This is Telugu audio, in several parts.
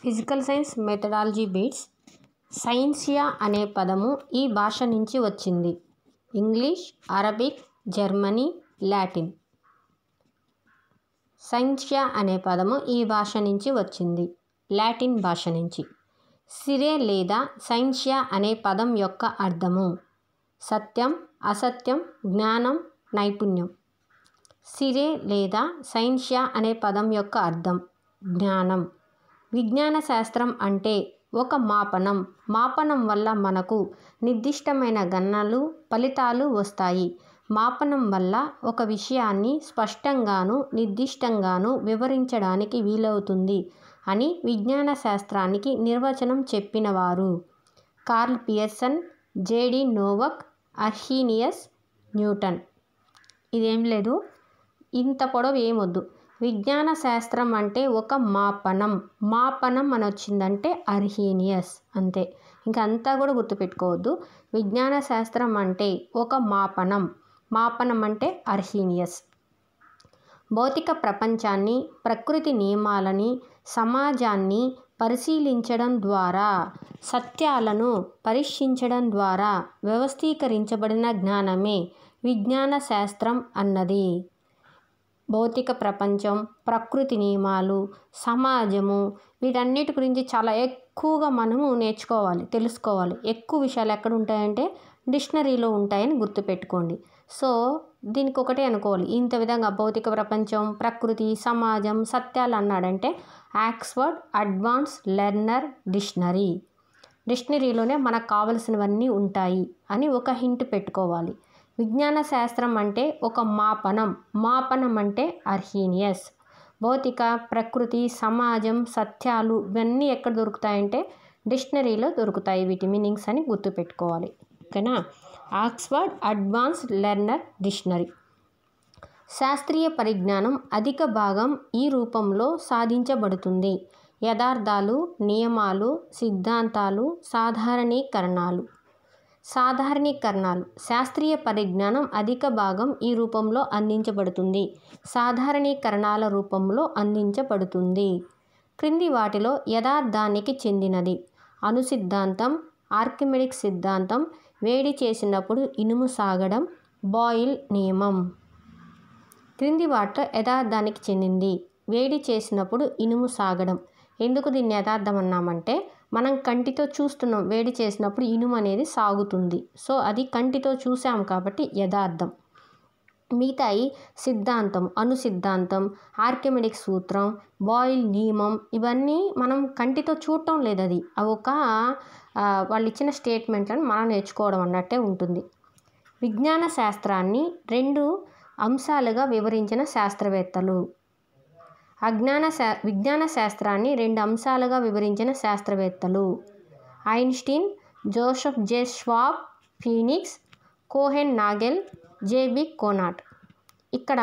Physical science methodology bits. సైన్సియా అనే పదము ఈ భాష నుంచి వచ్చింది. English, Arabic, Germany, Latin. సైన్సియా అనే పదము ఈ భాష నుంచి వచ్చింది, లాటిన్ భాష నుంచి. సిరే లేదా సైన్సియా అనే పదం యొక్క అర్థము సత్యం, అసత్యం, జ్ఞానం, నైపుణ్యం. సిరే లేదా సైన్సియా అనే పదం యొక్క అర్థం జ్ఞానం. విజ్ఞాన శాస్త్రం అంటే ఒక మాపనం. మాపనం వల్ల మనకు నిర్దిష్టమైన గణనలు, ఫలితాలు వస్తాయి. మాపనం వల్ల ఒక విషయాన్ని స్పష్టంగాను, నిర్దిష్టంగాను వివరించడానికి వీలవుతుంది అని విజ్ఞాన శాస్త్రానికి నిర్వచనం చెప్పినవారు Karl Pearson, JD Novak, Arrhenius Newton. ఇదేం లేదు, ఇంత పొడవు ఏమొద్దు. విజ్ఞాన శాస్త్రం అంటే ఒక మాపనం. మాపనం అని వచ్చిందంటే అర్హీనియస్, అంతే. ఇంకా అంతా కూడా గుర్తుపెట్టుకోవద్దు. విజ్ఞాన శాస్త్రం అంటే ఒక మాపనం. మాపనం అంటే అర్హీనియస్. భౌతిక ప్రపంచాన్ని, ప్రకృతి నియమాలని, సమాజాన్ని పరిశీలించడం ద్వారా, సత్యాలను పరీక్షించడం ద్వారా వ్యవస్థీకరించబడిన జ్ఞానమే విజ్ఞాన శాస్త్రం అన్నది. భౌతిక ప్రపంచం, ప్రకృతి నియమాలు, సమాజము, వీటన్నిటి గురించి చాలా ఎక్కువగా మనము నేర్చుకోవాలి, తెలుసుకోవాలి. ఎక్కువ విషయాలు ఎక్కడ ఉంటాయంటే డిక్షనరీలో ఉంటాయని గుర్తుపెట్టుకోండి. సో దీనికి ఒకటే అనుకోవాలి, ఇంత విధంగా భౌతిక ప్రపంచం, ప్రకృతి, సమాజం, సత్యాలు అన్నాడంటే ఆక్స్ఫర్డ్ అడ్వాన్స్ లెర్నర్ డిక్షనరీ. డిక్షనరీలోనే మనకు కావలసినవన్నీ ఉంటాయి అని ఒక హింట్ పెట్టుకోవాలి. విజ్ఞాన శాస్త్రం అంటే ఒక మాపనం. మాపనం అంటే అర్హీనియస్. భౌతిక, ప్రకృతి, సమాజం, సత్యాలు ఇవన్నీ ఎక్కడ దొరుకుతాయంటే డిక్షనరీలో దొరుకుతాయి. వీటి మీనింగ్స్ అని గుర్తుపెట్టుకోవాలి, ఓకేనా. Oxford advance learner dictionary. శాస్త్రీయ పరిజ్ఞానం అధిక భాగం ఈ రూపంలో సాధించబడుతుంది. యథార్థాలు, నియమాలు, సిద్ధాంతాలు, సాధారణీకరణాలు. సాధారణీకరణాలు. శాస్త్రీయ పరిజ్ఞానం అధిక భాగం ఈ రూపంలో అందించబడుతుంది. సాధారణీకరణాల రూపంలో అందించబడుతుంది. క్రింది వాటిలో యథార్థానికి చెందినది అణు సిద్ధాంతం, ఆర్కిమెడిక్ సిద్ధాంతం, వేడి చేసినప్పుడు ఇనుము సాగడం, బాయిల్ నియమం. క్రింది వాటిలో యథార్థానికి చెందింది వేడి చేసినప్పుడు ఇనుము సాగడం. ఎందుకు దీన్ని యథార్థం అన్నామంటే మనం కంటితో చూస్తున్నాం, వేడి చేసినప్పుడు ఇనుము అనేది సాగుతుంది. సో అది కంటితో చూసాం కాబట్టి యథార్థం. మిగతాయి సిద్ధాంతం, అణు సిద్ధాంతం, ఆర్కిమెడిక్ సూత్రం, బాయిల్ నియమం, ఇవన్నీ మనం కంటితో చూడటం లేదు. అది ఒక వాళ్ళు ఇచ్చిన స్టేట్మెంట్లను మనం నేర్చుకోవడం అన్నట్టే ఉంటుంది. విజ్ఞాన శాస్త్రాన్ని రెండు అంశాలుగా వివరించిన శాస్త్రవేత్తలు. విజ్ఞాన శాస్త్రాన్ని రెండు అంశాలుగా వివరించిన శాస్త్రవేత్తలు ఐన్స్టీన్, జోసెఫ్ జే Schwab, Phoenix, Cohen Nagel, JB కోనాట్. ఇక్కడ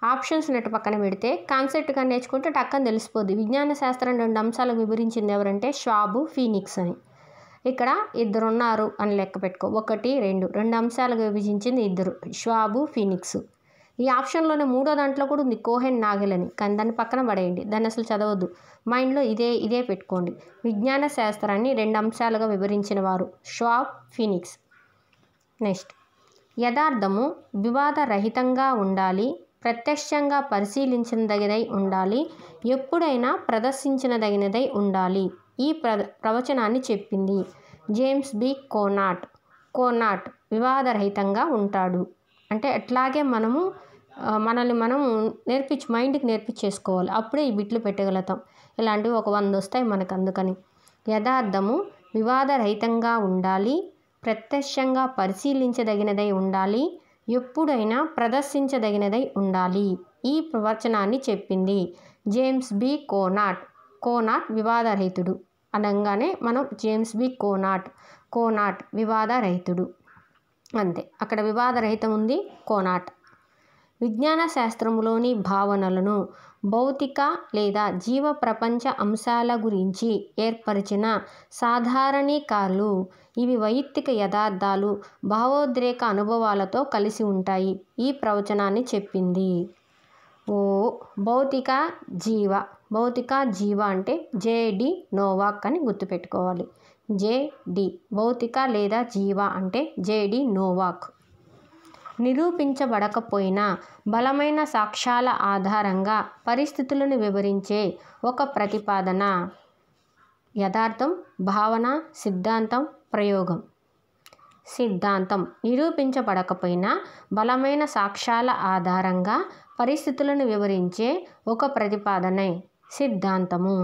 ఆప్షన్స్ నెట్ పక్కన పెడితే కాన్సెప్ట్గా నేర్చుకుంటే టక్కని తెలిసిపోద్ది. విజ్ఞాన శాస్త్రం రెండు అంశాలకు వివరించింది ఎవరంటే ష్వాబు, ఫీనిక్స్ అని. ఇక్కడ ఇద్దరు ఉన్నారు అని లెక్క పెట్టుకో. 1, 2 రెండు అంశాలుగా విభజించింది ఇద్దరు, ష్వాబు, ఫీనిక్స్. ఈ ఆప్షన్లోనే మూడో దాంట్లో కూడా ఉంది కోహెన్ నాగెల్ అని, కానీ దాన్ని పక్కన పడేయండి, దాన్ని అసలు చదవద్దు. మైండ్లో ఇదే పెట్టుకోండి. విజ్ఞాన శాస్త్రాన్ని రెండు అంశాలుగా వివరించిన వారు ష్వాబ్, ఫీనిక్స్. నెక్స్ట్, యథార్థము వివాదరహితంగా ఉండాలి, ప్రత్యక్షంగా పరిశీలించదగినదై ఉండాలి, ఎప్పుడైనా ప్రదర్శించదగినదై ఉండాలి. ఈ ప్రవచనాన్ని చెప్పింది జేమ్స్ బి కోనాట్. కోనాట్ వివాదరహితంగా ఉంటాడు అంటే అట్లాగే మనల్ని మనం మైండ్కి నేర్పించేసుకోవాలి. అప్పుడే ఈ బిట్లు పెట్టగలుగుతాం. ఇలాంటివి ఒక 100 వస్తాయి మనకు. అందుకని యథార్థము వివాదరహితంగా ఉండాలి, ప్రత్యక్షంగా పరిశీలించదగినదై ఉండాలి, ఎప్పుడైనా ప్రదర్శించదగినదై ఉండాలి. ఈ ప్రవచనాన్ని చెప్పింది జేమ్స్ బి కోనాట్. కోనాట్ వివాదరహితుడు అనగానే మనం జేమ్స్ బి కోనాట్ వివాదరహితుడు, అంతే. అక్కడ వివాదరహితం ఉంది, కోనాట్. విజ్ఞాన శాస్త్రంలోని భావనలను భౌతిక లేదా జీవ ప్రపంచ అంశాల గురించి ఏర్పరిచిన సాధారణీకారులు. ఇవి వైయక్తిక యథార్థాలు, భావోద్రేక అనుభవాలతో కలిసి ఉంటాయి. ఈ ప్రవచనాన్ని చెప్పింది భౌతిక జీవ భౌతిక జీవ అంటే జేడి నోవాక్ అని గుర్తుపెట్టుకోవాలి. జేడి భౌతిక లేదా జీవ అంటే జేడి నోవాక్. నిరూపించబడకపోయినా బలమైన సాక్ష్యాల ఆధారంగా పరిస్థితులను వివరించే ఒక ప్రతిపాదన. యథార్థం, భావన, సిద్ధాంతం, ప్రయోగం. సిద్ధాంతం నిరూపించబడకపోయినా బలమైన సాక్ష్యాల ఆధారంగా పరిస్థితులను వివరించే ఒక ప్రతిపాదనే సిద్ధాంతము.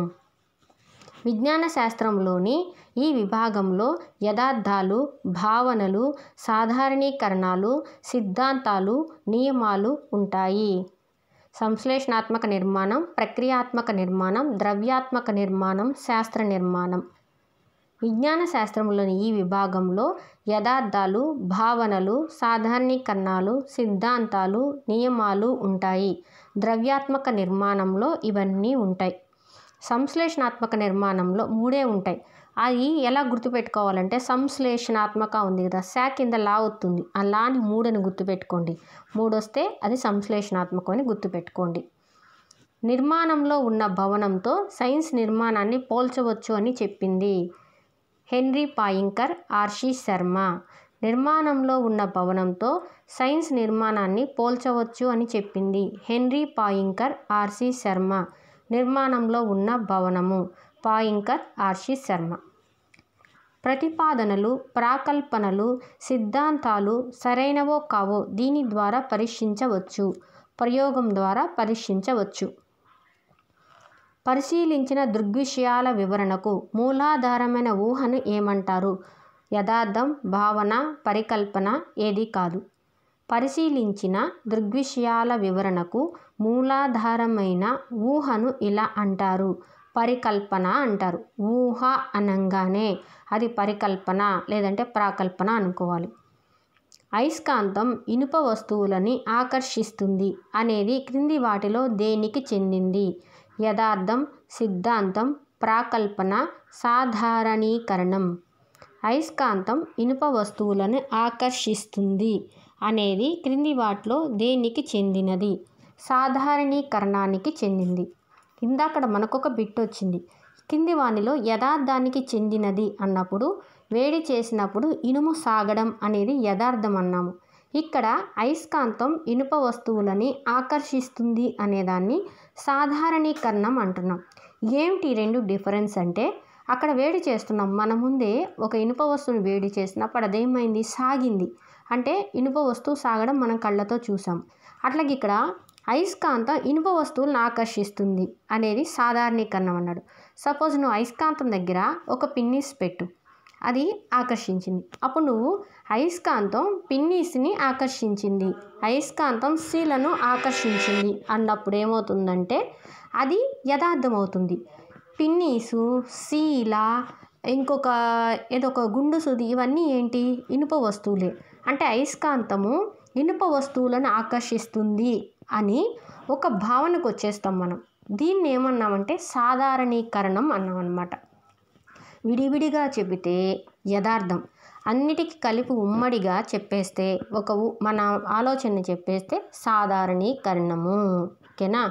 విజ్ఞాన శాస్త్రంలోని ఈ విభాగంలో యథార్థాలు, భావనలు, సాధారణీకరణాలు, సిద్ధాంతాలు, నియమాలు ఉంటాయి. సంశ్లేషణాత్మక నిర్మాణం, ప్రక్రియాత్మక నిర్మాణం, ద్రవ్యాత్మక నిర్మాణం, శాస్త్ర నిర్మాణం. విజ్ఞాన శాస్త్రంలోని ఈ విభాగంలో యథార్థాలు, భావనలు, సాధారణీకరణాలు, సిద్ధాంతాలు, నియమాలు ఉంటాయి. ద్రవ్యాత్మక నిర్మాణంలో ఇవన్నీ ఉంటాయి. సంశ్లేషణాత్మక నిర్మాణంలో 3 ఉంటాయి. అది ఎలా గుర్తుపెట్టుకోవాలంటే సంశ్లేషణాత్మక ఉంది కదా, శా కింద లా వస్తుంది. ఆ లాని 3 అని గుర్తుపెట్టుకోండి. 3 వస్తే అది సంశ్లేషణాత్మకం అని గుర్తుపెట్టుకోండి. నిర్మాణంలో ఉన్న భవనంతో సైన్స్ నిర్మాణాన్ని పోల్చవచ్చు అని చెప్పింది హెన్రీ పాయింకర్, ఆర్సి శర్మ. నిర్మాణంలో ఉన్న భవనంతో సైన్స్ నిర్మాణాన్ని పోల్చవచ్చు అని చెప్పింది హెన్రీ పాయింకర్, ఆర్సి శర్మ. నిర్మాణంలో ఉన్న భవనము పాయింకర్, ఆర్సి శర్మ. ప్రతిపాదనలు, ప్రాకల్పనలు, సిద్ధాంతాలు సరైనవో కావో దీని ద్వారా పరీక్షించవచ్చు. ప్రయోగం ద్వారా పరీక్షించవచ్చు. పరిశీలించిన దృగ్విషయాల వివరణకు మూలాధారమైన ఊహను ఏమంటారు? యథార్థం, భావన, పరికల్పన ఏది కాదు. పరిశీలించిన దృగ్విషయాల వివరణకు మూలాధారమైన ఊహను ఇలా అంటారు, పరికల్పన అంటారు. ఊహ అనంగానే అది పరికల్పన లేదంటే ప్రాకల్పన అనుకోవాలి. అయస్కాంతం ఇనుప వస్తువులని ఆకర్షిస్తుంది అనేది క్రింది వాటిలో దేనికి చెందింది? యథార్థం, సిద్ధాంతం, ప్రాకల్పన, సాధారణీకరణం. అయస్కాంతం ఇనుప వస్తువులను ఆకర్షిస్తుంది అనేది క్రింది వాటిలో దేనికి చెందినది? సాధారణీకరణానికి చెందింది. ఇందాక మనకొక బిట్ వచ్చింది. కింది వానిలో యథార్థానికి చెందినది అన్నప్పుడు వేడి చేసినప్పుడు ఇనుము సాగడం అనేది యథార్థం అన్నాము. ఇక్కడ అయస్కాంతం ఇనుప వస్తువులని ఆకర్షిస్తుంది అనేదాన్ని సాధారణీకరణం అంటున్నాం. ఏమిటి 2 డిఫరెన్స్ అంటే, అక్కడ వేడి చేస్తున్నాం, మన ముందే ఒక ఇనుప వస్తువుని వేడి చేసినప్పుడు అదేమైంది, సాగింది. అంటే ఇనుప వస్తువు సాగడం మనం కళ్ళతో చూసాం. అట్లాగే ఇక్కడ అయస్కాంతం ఇనుప వస్తువులను ఆకర్షిస్తుంది అనేది సాధారణీకరణం అన్నాడు. సపోజ్ నువ్వు అయస్కాంతం దగ్గర ఒక పిన్నీస్ పెట్టు, అది ఆకర్షించింది. అప్పుడు నువ్వు అయస్కాంతం పిన్నీస్ని ఆకర్షించింది, అయస్కాంతం శీలను ఆకర్షించింది అన్నప్పుడు ఏమవుతుందంటే అది యథార్థం అవుతుంది. పిన్నీసు, శీల, ఇంకొక ఏదో ఒక గుండు సూది ఇవన్నీ ఏంటి, ఇనుప వస్తువులే. అంటే అయస్కాంతము ఇనుప వస్తువులను ఆకర్షిస్తుంది అని ఒక భావనకు వచ్చేస్తాం మనం. దీన్ని ఏమన్నామంటే సాధారణీకరణం అన్నాం అన్నమాట. విడివిడిగా చెబితే యథార్థం, అన్నిటికీ కలిపి ఉమ్మడిగా చెప్పేస్తే మన ఆలోచనని చెప్పేస్తే సాధారణీకరణము. ఓకేనా?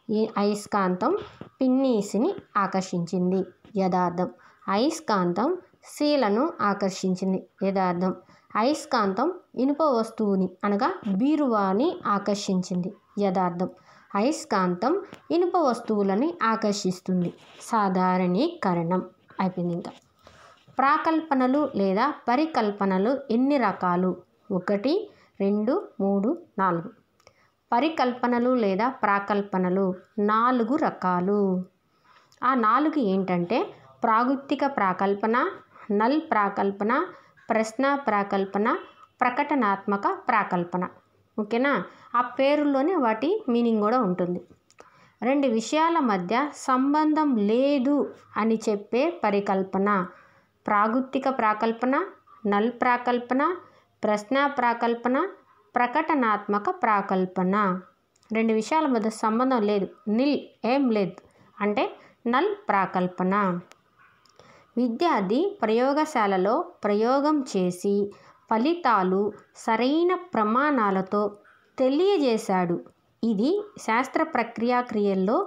ఈ అయస్కాంతం పిన్నీస్ని ఆకర్షించింది, యథార్థం. అయస్కాంతం శీలను ఆకర్షించింది, యథార్థం. అయస్కాంతం ఇనుప వస్తువుని అనగా బీరువాని ఆకర్షించింది, యథార్థం. అయస్కాంతం ఇనుప వస్తువులని ఆకర్షిస్తుంది, సాధారణీకరణం. అయిపోయింది. ఇంకా ప్రాకల్పనలు లేదా పరికల్పనలు ఎన్ని రకాలు? 1, 2, 3, 4. పరికల్పనలు లేదా ప్రాకల్పనలు 4 రకాలు. ఆ 4 ఏంటంటే ప్రాగుక్తిక ప్రాకల్పన, నల్ ప్రాకల్పన, ప్రశ్న ప్రాకల్పన, ప్రకటనాత్మక ప్రాకల్పన. ఓకేనా? ఆ పేరులోనే వాటి మీనింగ్ కూడా ఉంటుంది. 2 విషయాల మధ్య సంబంధం లేదు అని చెప్పే పరికల్పన ప్రాగుక్తిక ప్రాకల్పన, నల్ ప్రాకల్పన, ప్రశ్న ప్రాకల్పన, ప్రకటనాత్మక ప్రాకల్పన. 2 విషయాల మధ్య సంబంధం లేదు, నిల్, ఏం లేదు అంటే నల్ ప్రాకల్పన. విద్యార్థి ప్రయోగశాలలో ప్రయోగం చేసి ఫలితాలు సరైన ప్రమాణాలతో తెలియజేశాడు. ఇది శాస్త్ర ప్రక్రియ క్రియల్లో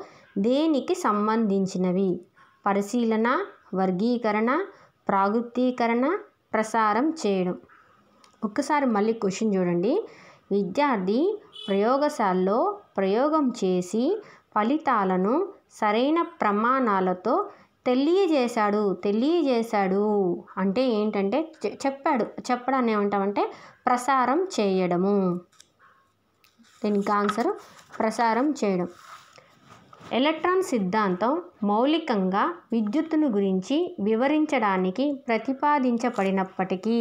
దేనికి సంబంధించినవి? పరిశీలన, వర్గీకరణ, ప్రాగుప్తీకరణ, ప్రసారం చేయడం. ఒక్కసారి మళ్ళీ క్వశ్చన్ చూడండి. విద్యార్థి ప్రయోగశాలలో ప్రయోగం చేసి ఫలితాలను సరైన ప్రమాణాలతో తెలియజేశాడు అంటే ఏంటంటే చెప్పడాన్ని ఏమంటామంటే ప్రసారం చేయడము. దీనికి ఆన్సర్ ప్రసారం చేయడం. ఎలక్ట్రాన్ సిద్ధాంతం మౌలికంగా విద్యుత్తును గురించి వివరించడానికి ప్రతిపాదించబడినప్పటికీ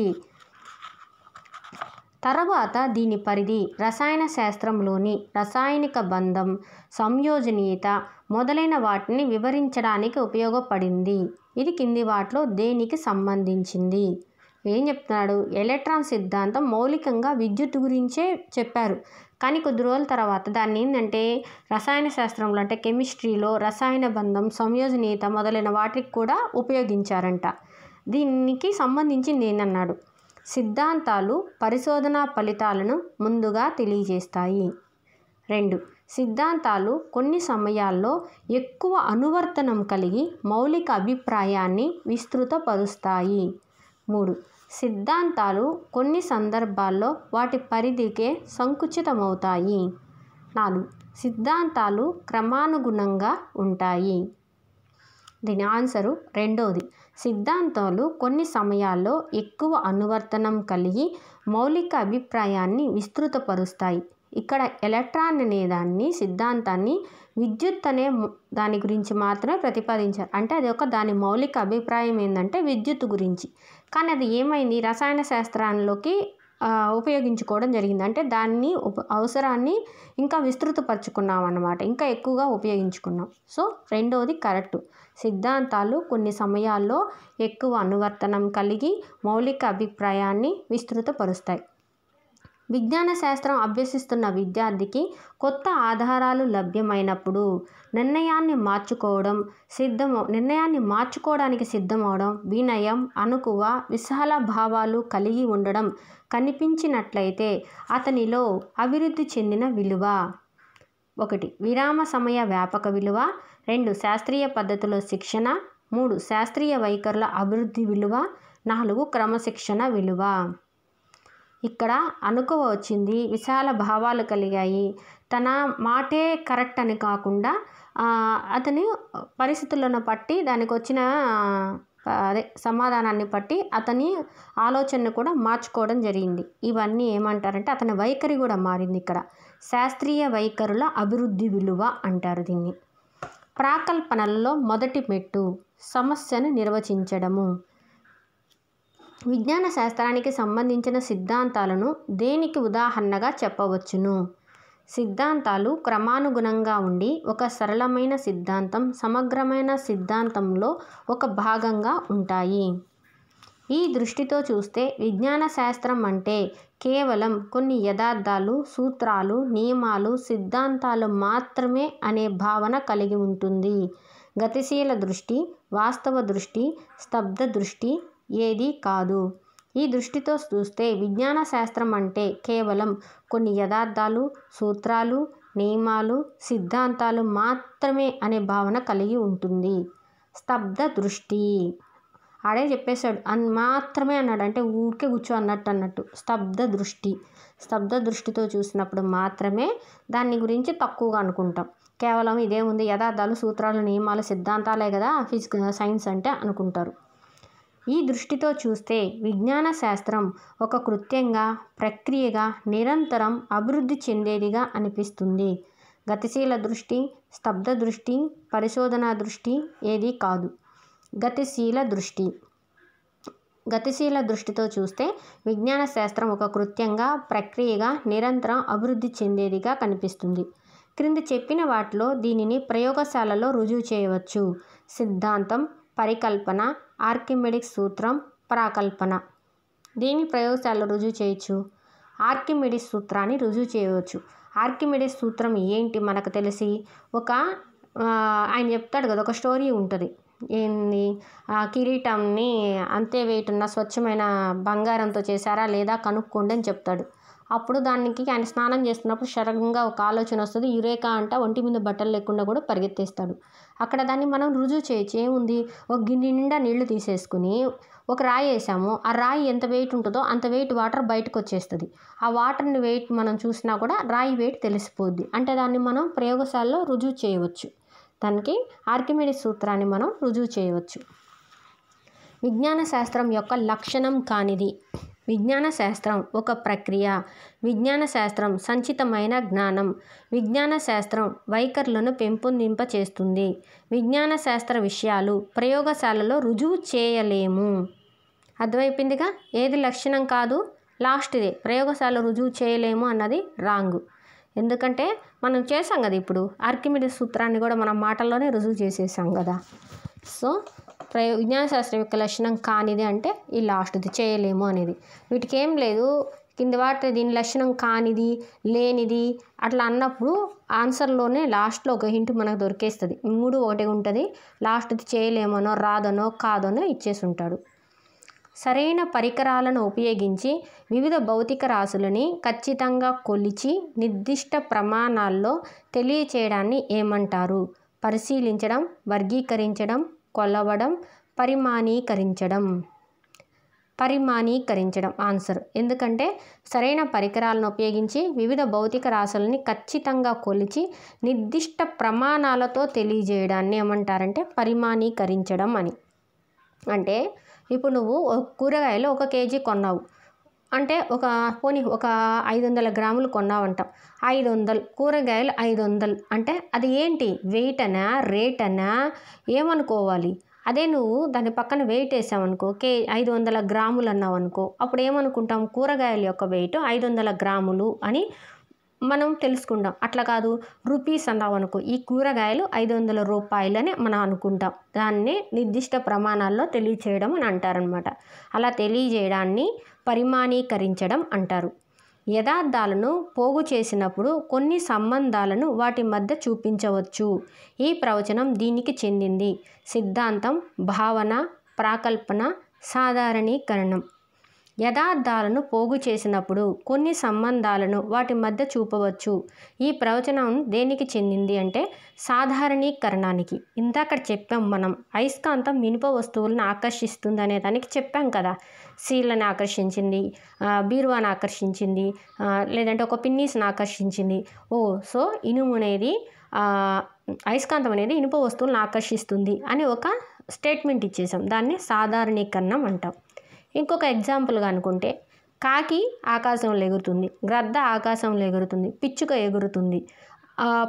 తర్వాత దీని పరిధి రసాయన శాస్త్రంలోని రసాయనిక బంధం, సంయోజనీయత మొదలైన వాటిని వివరించడానికి ఉపయోగపడింది. ఇది కింది వాటిలో దేనికి సంబంధించింది? ఏం చెప్తున్నాడు? ఎలక్ట్రాన్ సిద్ధాంతం మౌలికంగా విద్యుత్ గురించే చెప్పారు, కానీ కొద్ది రోజుల తర్వాత దాన్ని ఏంటంటే రసాయన శాస్త్రంలో అంటే కెమిస్ట్రీలో రసాయన బంధం, సంయోజనీయత మొదలైన వాటికి కూడా ఉపయోగించారంట. దీనికి సంబంధించింది ఏంటన్నాడు? సిద్ధాంతాలు పరిశోధనా ఫలితాలను ముందుగా తెలియజేస్తాయి. 2. సిద్ధాంతాలు కొన్ని సమయాల్లో ఎక్కువ అనువర్తనం కలిగి మౌలిక అభిప్రాయాన్ని విస్తృతపరుస్తాయి. 3. సిద్ధాంతాలు కొన్ని సందర్భాల్లో వాటి పరిధికే సంకుచితమవుతాయి. 4. సిద్ధాంతాలు క్రమానుగుణంగా ఉంటాయి. దీని ఆన్సరు రెండోది. సిద్ధాంతాలు కొన్ని సమయాల్లో ఎక్కువ అనువర్తనం కలిగి మౌలిక అభిప్రాయాన్ని విస్తృతపరుస్తాయి. ఇక్కడ ఎలక్ట్రాన్ అనే సిద్ధాంతాన్ని విద్యుత్ అనే దాని గురించి మాత్రమే ప్రతిపాదించారు. అంటే అది దాని మౌలిక అభిప్రాయం ఏంటంటే విద్యుత్ గురించి. కానీ అది ఏమైంది? రసాయన శాస్త్రంలోకి ఉపయోగించుకోవడం జరిగింది. అంటే దాన్ని అవసరాన్ని ఇంకా విస్తృతపరచుకున్నాం అన్నమాట, ఇంకా ఎక్కువగా ఉపయోగించుకున్నాం. సో రెండవది కరెక్ట్. సిద్ధాంతాలు కొన్ని సమయాల్లో ఎక్కువ అనువర్తనం కలిగి మౌలిక అభిప్రాయాన్ని విస్తృతపరుస్తాయి. విజ్ఞాన శాస్త్రం అభ్యసిస్తున్న విద్యార్థికి కొత్త ఆధారాలు లభ్యమైనప్పుడు నిర్ణయాన్ని మార్చుకోవడానికి సిద్ధమవడం, వినయం, అణకువ, విశాల భావాలు కలిగి ఉండడం కనిపించినట్లయితే అతనిలో అభివృద్ధి చెందిన విలువ. 1. విరామ సమయ వ్యాపక విలువ. 2. శాస్త్రీయ పద్ధతిలో శిక్షణ. 3. శాస్త్రీయ వైఖరుల అభివృద్ధి విలువ. 4. క్రమశిక్షణ విలువ. ఇక్కడ అణకువ వచ్చింది, విశాల భావాలు కలిగాయి, తన మాటే కరెక్ట్ అని కాకుండా అతని పరిస్థితులను బట్టి దానికి వచ్చిన సమాధానాన్ని బట్టి అతని ఆలోచనను కూడా మార్చుకోవడం జరిగింది. ఇవన్నీ ఏమంటారంటే అతని వైఖరి కూడా మారింది. ఇక్కడ శాస్త్రీయ వైఖరుల అభివృద్ధి విలువ అంటారు దీన్ని. ప్రాకల్పనలలో మొదటి మెట్టు సమస్యను నిర్వచించడము. విజ్ఞాన శాస్త్రానికి సంబంధించిన సిద్ధాంతాలను దేనికి ఉదాహరణగా చెప్పవచ్చును? సిద్ధాంతాలు క్రమానుగుణంగా ఉండి ఒక సరళమైన సిద్ధాంతం సమగ్రమైన సిద్ధాంతంలో ఒక భాగంగా ఉంటాయి. ఈ దృష్టితో చూస్తే విజ్ఞాన శాస్త్రం అంటే కేవలం కొన్ని యథార్థాలు, సూత్రాలు, నియమాలు, సిద్ధాంతాలు మాత్రమే అనే భావన కలిగి ఉంటుంది. గతిశీల దృష్టి, వాస్తవ దృష్టి, స్తబ్ద దృష్టి ఏదీ కాదు. ఈ దృష్టితో చూస్తే విజ్ఞాన శాస్త్రం అంటే కేవలం కొన్ని యథార్థాలు, సూత్రాలు, నియమాలు, సిద్ధాంతాలు మాత్రమే అనే భావన కలిగి ఉంటుంది. స్తబ్ద దృష్టి ఆడే చెప్పేశాడు, మాత్రమే అన్నాడు, అంటే ఊరికే కూర్చో అన్నట్టు. స్తబ్ద దృష్టితో చూసినప్పుడు మాత్రమే దాని గురించి తక్కువగా అనుకుంటాం. కేవలం ఇదేముంది, యథార్థాలు, సూత్రాలు, నియమాలు, సిద్ధాంతాలే కదా సైన్స్ అంటే అనుకుంటారు. ఈ దృష్టితో చూస్తే విజ్ఞాన శాస్త్రం ఒక కృత్యంగా, ప్రక్రియగా నిరంతరం అభివృద్ధి చెందేదిగా అనిపిస్తుంది. గతిశీల దృష్టి, స్తబ్ద దృష్టి, పరిశోధనా దృష్టి ఏదీ కాదు. గతిశీల దృష్టితో చూస్తే విజ్ఞాన శాస్త్రం ఒక కృత్యంగా, ప్రక్రియగా నిరంతరం అభివృద్ధి చెందేదిగా కనిపిస్తుంది. క్రింది చెప్పిన వాటిలో దీనిని ప్రయోగశాలలో రుజువు చేయవచ్చు. సిద్ధాంతం, పరికల్పన, ఆర్కిమెడిస్ సూత్రం, ప్రాకల్పన. దీన్ని ప్రయోగశాలలో రుజువు చేయొచ్చు. ఆర్కిమెడిస్ సూత్రాన్ని రుజువు చేయవచ్చు. ఆర్కిమెడిస్ సూత్రం ఏంటి మనకు తెలిసి ఆయన చెప్తాడు కదా, ఒక స్టోరీ ఉంటుంది. ఏంది, కిరీటంని అంతే వెయిట్ ఉన్న స్వచ్ఛమైన బంగారంతో చేశారా లేదా కనుక్కోండి అని చెప్తాడు. అప్పుడు దానికి ఆయన స్నానం చేస్తున్నప్పుడు సడన్గా ఒక ఆలోచన వస్తుంది, యురేకా అంట ఒంటి మీద బట్టలు లేకుండా కూడా పరిగెత్తేస్తాడు. అక్కడ దాన్ని మనం రుజువు చేయొచ్చు. ఏముంది, ఒక గిన్నె నిండా నీళ్లు తీసేసుకుని ఒక రాయి వేసాము, ఆ రాయి ఎంత వెయిట్ ఉంటుందో అంత వెయిట్ వాటర్ బయటకు వచ్చేస్తుంది. ఆ వాటర్ని వెయిట్ మనం చూసినా కూడా రాయి వెయిట్ తెలిసిపోద్ది. అంటే దాన్ని మనం ప్రయోగశాలలో రుజువు చేయవచ్చు. దానికి ఆర్కిమెడిస్ సూత్రాన్ని మనం రుజువు చేయవచ్చు. విజ్ఞాన శాస్త్రం యొక్క లక్షణం కానిది. విజ్ఞాన శాస్త్రం ఒక ప్రక్రియ. విజ్ఞాన శాస్త్రం సంచితమైన జ్ఞానం. విజ్ఞాన శాస్త్రం వైఖరులను పెంపొందింపచేస్తుంది. విజ్ఞాన శాస్త్ర విషయాలు ప్రయోగశాలలో రుజువు చేయలేము. అర్థమైపోయిందిగా. ఏది లక్షణం కాదు, లాస్ట్దే ప్రయోగశాల రుజువు చేయలేము అన్నది రాంగ్. ఎందుకంటే మనం చేసాం కదా, ఇప్పుడు ఆర్కిమెడిస్ సూత్రాన్ని కూడా మనం మాటల్లోనే రుజువు చేసేసాం కదా. సో విజ్ఞాన శాస్త్రం యొక్క లక్షణం కానిది అంటే ఈ లాస్ట్ది, చేయలేము అనేది. వీటికి ఏం లేదు, కింది వాటి దీని లక్షణం కానిది, లేనిది అట్లా అన్నప్పుడు ఆన్సర్లోనే లాస్ట్లో ఒక హింట్ మనకు దొరికేస్తుంది. 3 ఒకటే ఉంటుంది. లాస్ట్ది చేయలేమనో రాదనో కాదనో ఇచ్చేసి ఉంటాడు. సరైన పరికరాలను ఉపయోగించి వివిధ భౌతిక రాశులని ఖచ్చితంగా కొలిచి నిర్దిష్ట ప్రమాణాల్లో తెలియచేయడాన్ని ఏమంటారు? పరిశీలించడం, వర్గీకరించడం, కొలవడం, పరిమాణీకరించడం. పరిమాణీకరించడం ఆన్సర్. ఎందుకంటే సరైన పరికరాలను ఉపయోగించి వివిధ భౌతిక రాశులని ఖచ్చితంగా కొలిచి నిర్దిష్ట ప్రమాణాలతో తెలియజేయడాన్ని ఏమంటారంటే పరిమాణీకరించడం అని. అంటే ఇప్పుడు నువ్వు కూరగాయలు 1 కేజీ కొన్నావు అంటే ఒక 500 గ్రాములు కొన్నావంటాం. 500 కూరగాయలు 500 అంటే అది ఏంటి, వెయిట్ అనా రేట్ అనా ఏమనుకోవాలి? అదే నువ్వు దాని పక్కన వెయిట్ వేసావనుకో, 500 గ్రాములు అన్నావు అనుకో, అప్పుడు ఏమనుకుంటాం, కూరగాయల యొక్క వెయిట్ 500 గ్రాములు అని మనం తెలుసుకుంటాం. అట్లా కాదు, రూపీస్ అన్నావు అనుకో, ఈ కూరగాయలు 500 రూపాయలని మనం అనుకుంటాం. దాన్ని నిర్దిష్ట ప్రమాణాల్లో తెలియచేయడం అని అంటారనమాట. అలా తెలియజేయడాన్ని పరిమాణీకరించడం అంటారు. యథార్థాలను పోగు చేసినప్పుడు కొన్ని సంబంధాలను వాటి మధ్య చూపించవచ్చు. ఈ ప్రవచనం దీనికి చెందింది. సిద్ధాంతం, భావన, ప్రాకల్పన, సాధారణీకరణం. యథార్థాలను పోగు చేసినప్పుడు కొన్ని సంబంధాలను వాటి మధ్య చూపవచ్చు. ఈ ప్రవచనం దేనికి చెందింది అంటే సాధారణీకరణానికి. ఇందాక చెప్పాం మనం, అయస్కాంతం ఇనుప వస్తువులను ఆకర్షిస్తుంది అనే దానికి చెప్పాం కదా. సీళ్ళని ఆకర్షించింది, బీరువాని ఆకర్షించింది, లేదంటే ఒక పిన్నీస్ని ఆకర్షించింది. సో ఇనుము అనేది అయస్కాంతం అనేది ఇనుప వస్తువులను ఆకర్షిస్తుంది అని ఒక స్టేట్మెంట్ ఇచ్చేసాం. దాన్ని సాధారణీకరణం అంటాం. ఇంకొక ఎగ్జాంపుల్గా అనుకుంటే, కాకి ఆకాశంలో ఎగురుతుంది, గ్రద్ద ఆకాశంలో ఎగురుతుంది, పిచ్చుక ఎగురుతుంది,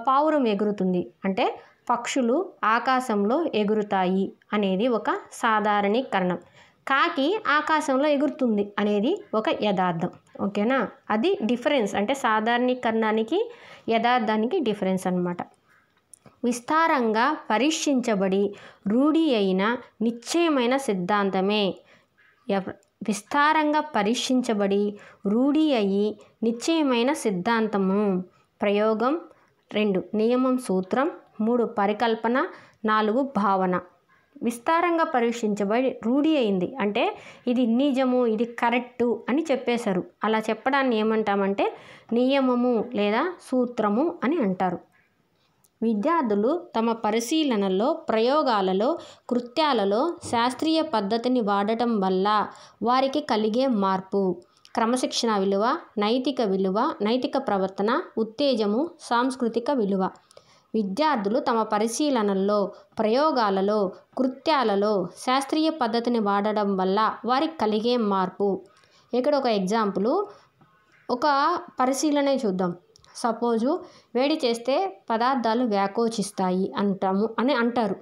పావురం ఎగురుతుంది. అంటే పక్షులు ఆకాశంలో ఎగురుతాయి అనేది ఒక సాధారణీకరణం. కాకి ఆకాశంలో ఎగురుతుంది అనేది ఒక యథార్థం. ఓకేనా, అది డిఫరెన్స్. అంటే సాధారణీకరణానికి యథార్థానికి డిఫరెన్స్ అన్నమాట. విస్తారంగా పరీక్షించబడి రూఢి అయిన నిశ్చయమైన సిద్ధాంతమే. విస్తారంగా పరీక్షించబడి రూఢి అయి నిశ్చయమైన సిద్ధాంతము. ప్రయోగం 2, నియమం సూత్రం 3, పరికల్పన 4, భావన. విస్తారంగా పరీక్షించబడి రూఢి అయింది అంటే ఇది నిజము, ఇది కరెక్టు అని చెప్పేశారు. అలా చెప్పడాన్ని ఏమంటామంటే నియమము లేదా సూత్రము అని అంటారు. విద్యార్థులు తమ పరిశీలనలో, ప్రయోగాలలో, కృత్యాలలో శాస్త్రీయ పద్ధతిని వాడటం వల్ల వారికి కలిగే మార్పు, క్రమశిక్షణ విలువ, నైతిక విలువ, నైతిక ప్రవర్తన, ఉత్తేజము, సాంస్కృతిక విలువ. విద్యార్థులు తమ పరిశీలనల్లో, ప్రయోగాలలో, కృత్యాలలో శాస్త్రీయ పద్ధతిని వాడడం వల్ల వారికి కలిగే మార్పు. ఇక్కడ ఒక ఎగ్జాంపుల్, ఒక పరిశీలనే చూద్దాం. సపోజు వేడి చేస్తే పదార్థాలు వ్యాకోచిస్తాయి అని అంటారు.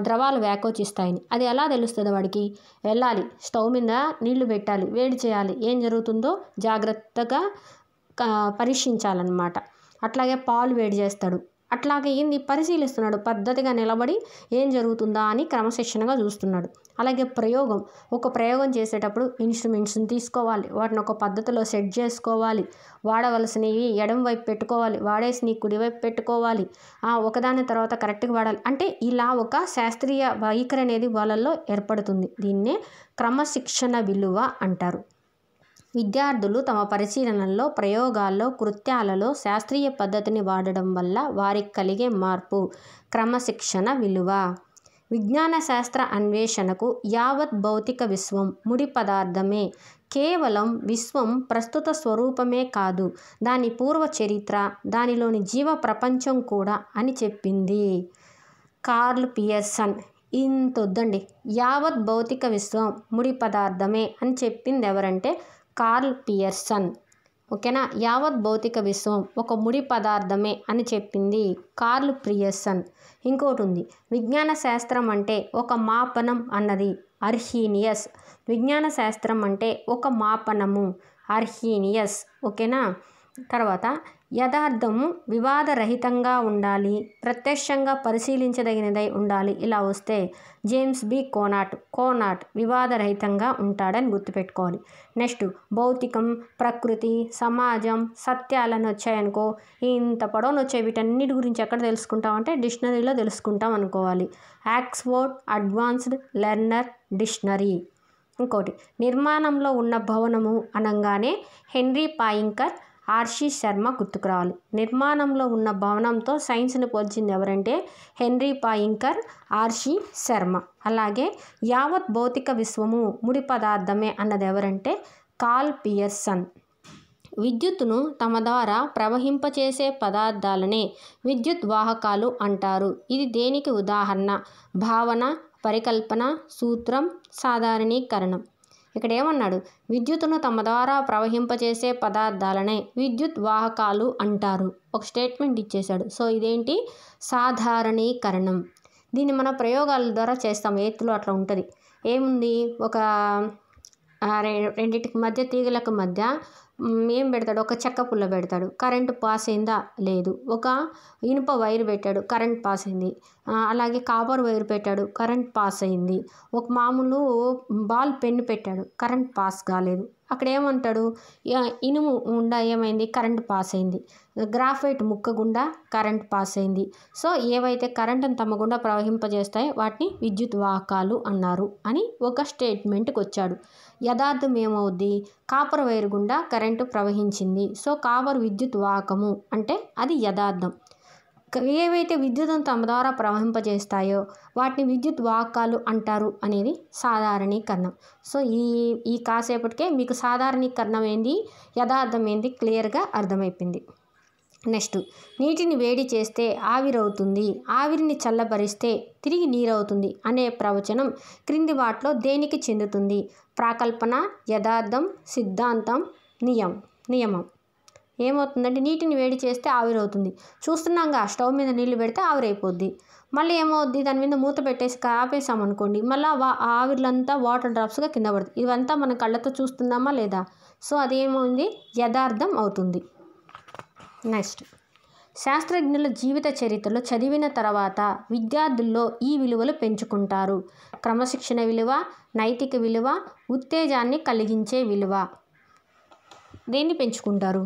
ద్రవాలు వ్యాకోచిస్తాయని. అది ఎలా తెలుస్తుంది వాడికి? వెళ్ళాలి, స్టవ్ మీద నీళ్లు పెట్టాలి, వేడి చేయాలి, ఏం జరుగుతుందో జాగ్రత్తగా పరీక్షించాలన్నమాట. అట్లాగే పాలు వేడి చేస్తాడు, అట్లాగే ఏంది పరిశీలిస్తున్నాడు, పద్ధతిగా నిలబడి ఏం జరుగుతుందా అని క్రమశిక్షణగా చూస్తున్నాడు. అలాగే ఒక ప్రయోగం చేసేటప్పుడు ఇన్స్ట్రుమెంట్స్ని తీసుకోవాలి, వాటిని ఒక పద్ధతిలో సెట్ చేసుకోవాలి, వాడవలసినవి ఎడమ వైపు పెట్టుకోవాలి, వాడేసినవి కుడివైపు పెట్టుకోవాలి, ఒకదాని తర్వాత కరెక్ట్గా వాడాలి. అంటే ఇలా ఒక శాస్త్రీయ వైఖరి అనేది వాళ్ళల్లో ఏర్పడుతుంది. దీన్నే క్రమశిక్షణ విలువ అంటారు. విద్యార్థులు తమ పరిశీలనల్లో, ప్రయోగాల్లో, కృత్యాలలో శాస్త్రీయ పద్ధతిని వాడడం వల్ల వారికి కలిగే మార్పు. క్రమశిక్షణ విలువ. విజ్ఞాన శాస్త్ర అన్వేషణకు యావత్ భౌతిక విశ్వం ముడి పదార్థమే. కేవలం విశ్వం ప్రస్తుత స్వరూపమే కాదు, దాని పూర్వ చరిత్ర, దానిలోని జీవ ప్రపంచం కూడా అని చెప్పింది కార్ల్ పియర్సన్. ఇంతొద్దండి, యావత్ భౌతిక విశ్వం ముడి పదార్థమే అని చెప్పింది ఎవరంటే కార్ల్ పియర్సన్. ఓకేనా, యావత్ భౌతిక విశ్వం ఒక ముడి పదార్థమే అని చెప్పింది కార్ల్ పియర్సన్. ఇంకోటి ఉంది, విజ్ఞాన శాస్త్రం అంటే ఒక మాపనం అన్నది అర్హీనియస్. విజ్ఞాన శాస్త్రం అంటే ఒక మాపనము, అర్హీనియస్. ఓకేనా. తర్వాత యథార్థము వివాదరహితంగా ఉండాలి, ప్రత్యక్షంగా పరిశీలించదగినదై ఉండాలి. ఇలా వస్తే జేమ్స్ బి కోనాట్ వివాదరహితంగా ఉంటాడని గుర్తుపెట్టుకోవాలి. నెక్స్ట్ భౌతికం, ప్రకృతి, సమాజం, సత్యాలను వచ్చాయనుకో, ఇంత పొడవును వచ్చాయి. వీటన్నిటి గురించి ఎక్కడ తెలుసుకుంటామంటే డిక్షనరీలో తెలుసుకుంటాం అనుకోవాలి. Oxford advanced learner dictionary. ఇంకోటి, నిర్మాణంలో ఉన్న భవనము అనగానే హెన్రీ పాయింకర్, ఆర్షి శర్మ గుర్తుకు రావాలి. నిర్మాణంలో ఉన్న భవనంతో సైన్స్ని పోల్చింది ఎవరంటే హెన్రీ పాయింకర్, ఆర్షి శర్మ. అలాగే యావత్ భౌతిక విశ్వము ముడి పదార్థమే అన్నది ఎవరంటే కార్ల్ పియర్సన్. విద్యుత్తును తమ ద్వారా ప్రవహింపచేసే పదార్థాలనే విద్యుత్ వాహకాలు అంటారు. ఇది దేనికి ఉదాహరణ? భావన, పరికల్పన, సూత్రం, సాధారణీకరణం. ఇక్కడ ఏమన్నాడు? విద్యుత్తును తమ ద్వారా ప్రవహింపచేసే పదార్థాలనే విద్యుత్ వాహకాలు అంటారు. ఒక స్టేట్మెంట్ ఇచ్చేశాడు. సో ఇదేంటి? సాధారణీకరణం. దీన్ని మన ప్రయోగాల ద్వారా చేస్తాం. ఎయిత్లో అట్లా ఉంటుంది. ఏముంది? ఒక రెండింటికి మధ్య, తీగలకు మధ్య ఏం పెడతాడు? ఒక చెక్క పుల్ల పెడతాడు. కరెంటు పాస్ అయిందా? లేదు. ఒక ఇనుప వైర్ పెట్టాడు, కరెంట్ పాస్ అయింది. అలాగే కాపర్ వైర్ పెట్టాడు, కరెంట్ పాస్ అయింది. ఒక మామూలు బాల్ పెన్ను పెట్టాడు, కరెంట్ పాస్ కాలేదు. అక్కడ ఏమంటాడు? ఇనుము గుండా ఏమైంది? కరెంట్ పాస్ అయింది. గ్రాఫైట్ ముక్క గుండా కరెంట్ పాస్ అయింది. సో ఏవైతే కరెంటును తమ గుండా ప్రవహింపజేస్తాయో వాటిని విద్యుత్ వాహకాలు అన్నారు అని ఒక స్టేట్మెంట్కి వచ్చాడు. యథార్థం ఏమవుద్ది? కాపర్ వైర్ గుండా కరెంటు ప్రవహించింది. సో కాపర్ విద్యుత్ వాహకము అంటే అది యథార్థం. ఏవైతే విద్యుత్తును తమ ద్వారా ప్రవహింపజేస్తాయో వాటిని విద్యుత్ వాహకాలు అంటారు అనేది సాధారణీకరణం. సో ఈ కాసేపటికే మీకు సాధారణీకరణం ఏంది, యథార్థం ఏంది క్లియర్గా అర్థమైపోయింది. నెక్స్ట్, నీటిని వేడి చేస్తే ఆవిరవుతుంది, ఆవిరిని చల్లబరిస్తే తిరిగి నీరవుతుంది అనే ప్రవచనం క్రింది వాటిలో దేనికి చెందుతుంది? ప్రాకల్పన, యథార్థం, సిద్ధాంతం, నియమం. ఏమవుతుందంటే నీటిని వేడి చేస్తే ఆవిరవుతుంది. చూస్తున్నాంగా, స్టవ్ మీద నీళ్లు పెడితే ఆవిరైపోద్ది. మళ్ళీ ఏమవుద్ది? దాని మీద మూత పెట్టేసి ఆపేసామనుకోండి, మళ్ళీ ఆవిర్లంతా వాటర్ డ్రాప్స్గా కింద పడుతుంది. ఇవంతా మన కళ్ళతో చూస్తున్నామా లేదా? సో అదేమవుతుంది? యథార్థం అవుతుంది. నెక్స్ట్, శాస్త్రజ్ఞుల జీవిత చరిత్రలో చదివిన తర్వాత విద్యార్థుల్లో ఈ విలువలు పెంచుకుంటారు. క్రమశిక్షణ విలువ, నైతిక విలువ, ఉత్తేజాన్ని కలిగించే విలువ. దేన్ని పెంచుకుంటారు?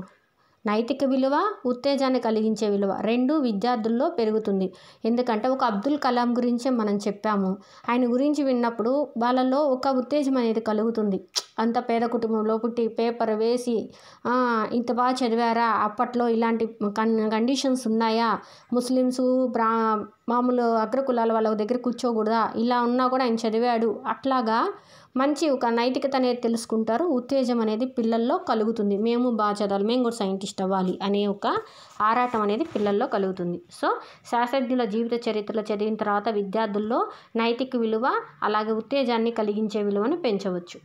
నైతిక విలువ, ఉత్తేజాన్ని కలిగించే విలువ రెండు విద్యార్థుల్లో పెరుగుతుంది. ఎందుకంటే ఒక అబ్దుల్ కలాం గురించే మనం చెప్పాము. ఆయన గురించి విన్నప్పుడు వాళ్ళలో ఒక ఉత్తేజం అనేది కలుగుతుంది. అంత పేద కుటుంబంలో పుట్టి పేపర్ వేసి ఇంత బాగా చదివారా? అప్పట్లో ఇలాంటి కండిషన్స్ ఉన్నాయా? ముస్లిమ్స్, మామూలు అగ్రకులాల వాళ్ళ దగ్గర కూర్చోకూడదా? ఇలా ఉన్నా కూడా ఆయన చదివాడు. అట్లాగా మంచి ఒక నైతికత అనేది తెలుసుకుంటారు. ఉత్తేజం అనేది పిల్లల్లో కలుగుతుంది. మేము బాగా చదవాలి, మేము కూడా సైంటిస్ట్ అవ్వాలి అనే ఒక ఆరాటం అనేది పిల్లల్లో కలుగుతుంది. సో శాస్త్రజ్ఞుల జీవిత చరిత్రలో చదివిన తర్వాత విద్యార్థుల్లో నైతిక విలువ అలాగే ఉత్తేజాన్ని కలిగించే విలువను పెంచవచ్చు.